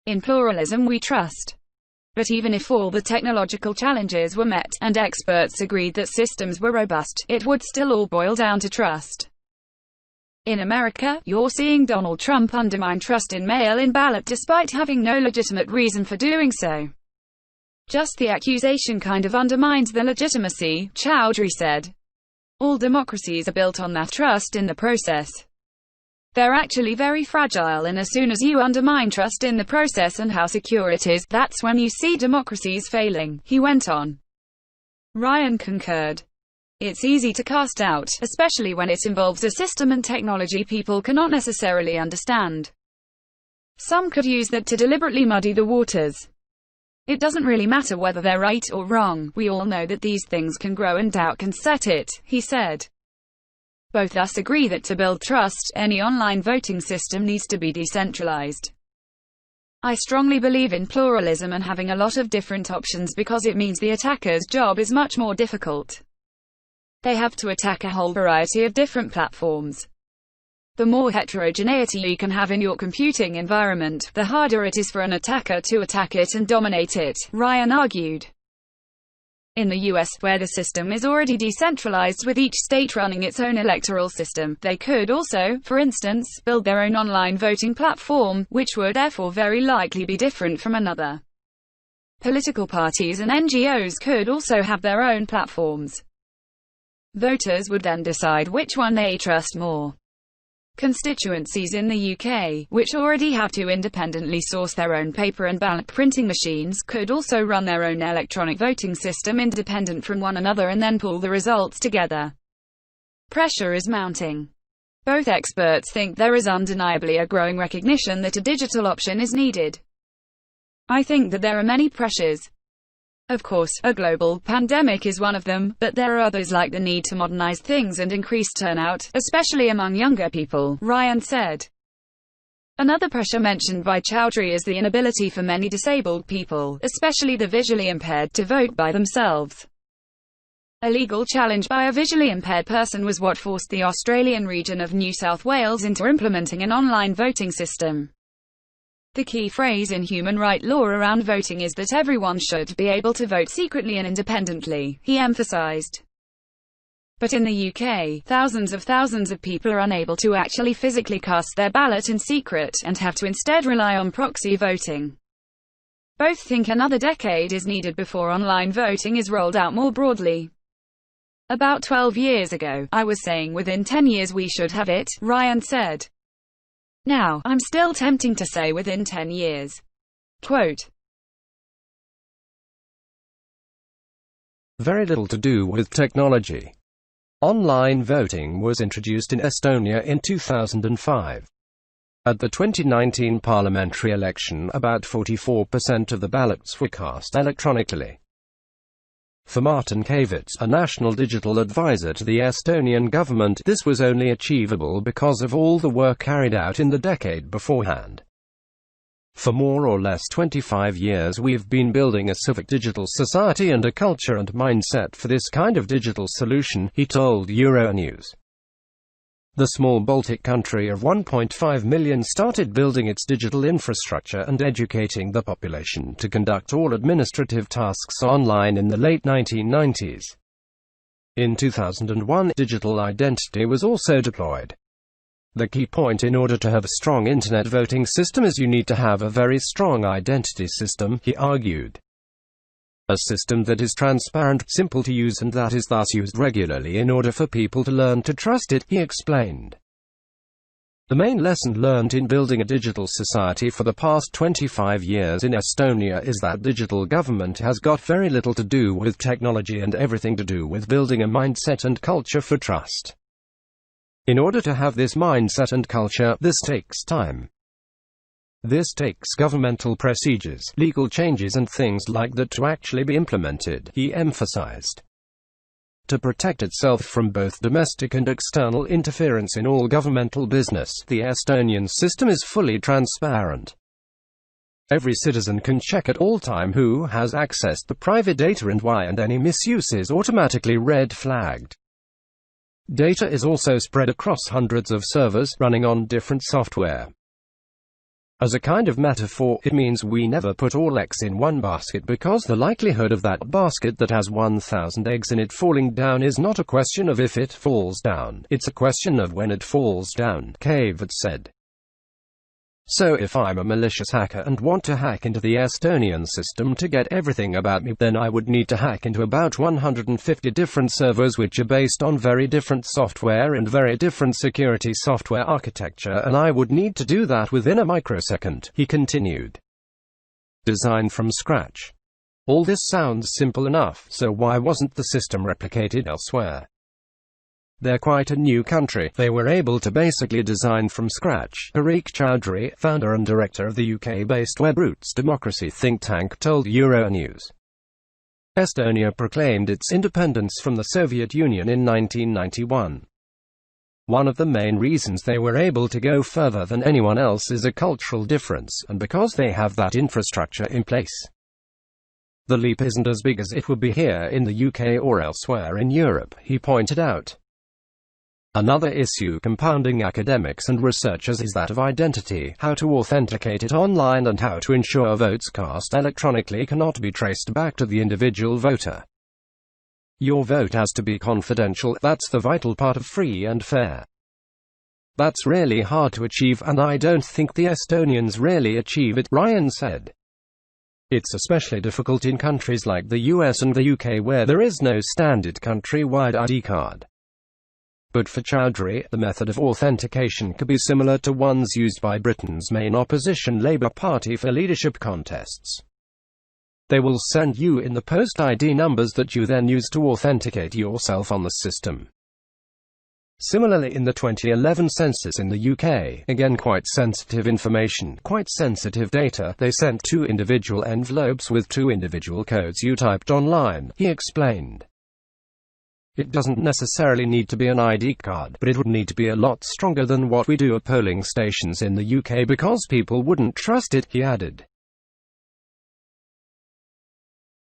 In pluralism we trust. But even if all the technological challenges were met, and experts agreed that systems were robust, it would still all boil down to trust. In America, you're seeing Donald Trump undermine trust in mail-in ballot despite having no legitimate reason for doing so. Just the accusation kind of undermines the legitimacy, Chowdhury said. All democracies are built on that trust in the process. They're actually very fragile, and as soon as you undermine trust in the process and how secure it is, that's when you see democracies failing, he went on. Ryan concurred. It's easy to cast doubt, especially when it involves a system and technology people cannot necessarily understand. Some could use that to deliberately muddy the waters. It doesn't really matter whether they're right or wrong, we all know that these things can grow and doubt can set it, he said. Both us agree that to build trust, any online voting system needs to be decentralized. I strongly believe in pluralism and having a lot of different options because it means the attacker's job is much more difficult. They have to attack a whole variety of different platforms. The more heterogeneity you can have in your computing environment, the harder it is for an attacker to attack it and dominate it, Ryan argued. In the US, where the system is already decentralized with each state running its own electoral system, they could also, for instance, build their own online voting platform, which would therefore very likely be different from another. Political parties and NGOs could also have their own platforms. Voters would then decide which one they trust more. Constituencies in the UK, which already have to independently source their own paper and ballot printing machines, could also run their own electronic voting system independent from one another and then pull the results together. Pressure is mounting. Both experts think there is undeniably a growing recognition that a digital option is needed. I think that there are many pressures. Of course, a global pandemic is one of them, but there are others like the need to modernize things and increase turnout, especially among younger people, Ryan said. Another pressure mentioned by Chowdhury is the inability for many disabled people, especially the visually impaired, to vote by themselves. A legal challenge by a visually impaired person was what forced the Australian region of New South Wales into implementing an online voting system. The key phrase in human right law around voting is that everyone should be able to vote secretly and independently, he emphasized. But in the UK, thousands of people are unable to actually physically cast their ballot in secret, and have to instead rely on proxy voting. Both think another decade is needed before online voting is rolled out more broadly. About 12 years ago, I was saying within 10 years we should have it, Ryan said. Now, I'm still tempting to say within 10 years. Quote. Very little to do with technology. Online voting was introduced in Estonia in 2005. At the 2019 parliamentary election, about 44% of the ballots were cast electronically. For Martin Kavits, a national digital advisor to the Estonian government, this was only achievable because of all the work carried out in the decade beforehand. For more or less 25 years we've been building a civic digital society and a culture and mindset for this kind of digital solution, he told Euronews. The small Baltic country of 1.5 million started building its digital infrastructure and educating the population to conduct all administrative tasks online in the late 1990s. In 2001, digital identity was also deployed. The key point in order to have a strong internet voting system is you need to have a very strong identity system, he argued. A system that is transparent, simple to use and that is thus used regularly in order for people to learn to trust it, he explained. The main lesson learned in building a digital society for the past 25 years in Estonia is that digital government has got very little to do with technology and everything to do with building a mindset and culture for trust. In order to have this mindset and culture, this takes time. This takes governmental procedures, legal changes and things like that to actually be implemented, he emphasized. To protect itself from both domestic and external interference in all governmental business, the Estonian system is fully transparent. Every citizen can check at all time who has accessed the private data and why, and any misuse is automatically red flagged. Data is also spread across hundreds of servers, running on different software. As a kind of metaphor, it means we never put all eggs in one basket, because the likelihood of that basket that has 1,000 eggs in it falling down is not a question of if it falls down, it's a question of when it falls down, Kavod said. So if I'm a malicious hacker and want to hack into the Estonian system to get everything about me, then I would need to hack into about 150 different servers which are based on very different software and very different security software architecture, and I would need to do that within a microsecond, he continued. Design from scratch. All this sounds simple enough, so why wasn't the system replicated elsewhere? They're quite a new country. They were able to basically design from scratch, Tariq Chowdhury, founder and director of the UK-based Web Roots democracy think tank, told Euronews. Estonia proclaimed its independence from the Soviet Union in 1991. One of the main reasons they were able to go further than anyone else is a cultural difference, and because they have that infrastructure in place. The leap isn't as big as it would be here in the UK or elsewhere in Europe, he pointed out. Another issue compounding academics and researchers is that of identity, how to authenticate it online and how to ensure votes cast electronically cannot be traced back to the individual voter. Your vote has to be confidential, that's the vital part of free and fair. That's really hard to achieve, and I don't think the Estonians really achieve it, Ryan said. It's especially difficult in countries like the US and the UK where there is no standard country-wide ID card. But for Chowdhury, the method of authentication could be similar to ones used by Britain's main opposition Labour Party for leadership contests. They will send you in the post ID numbers that you then use to authenticate yourself on the system. Similarly, in the 2011 census in the UK, again quite sensitive information, quite sensitive data, they sent 2 individual envelopes with 2 individual codes you typed online, he explained. It doesn't necessarily need to be an ID card, but it would need to be a lot stronger than what we do at polling stations in the UK because people wouldn't trust it, he added.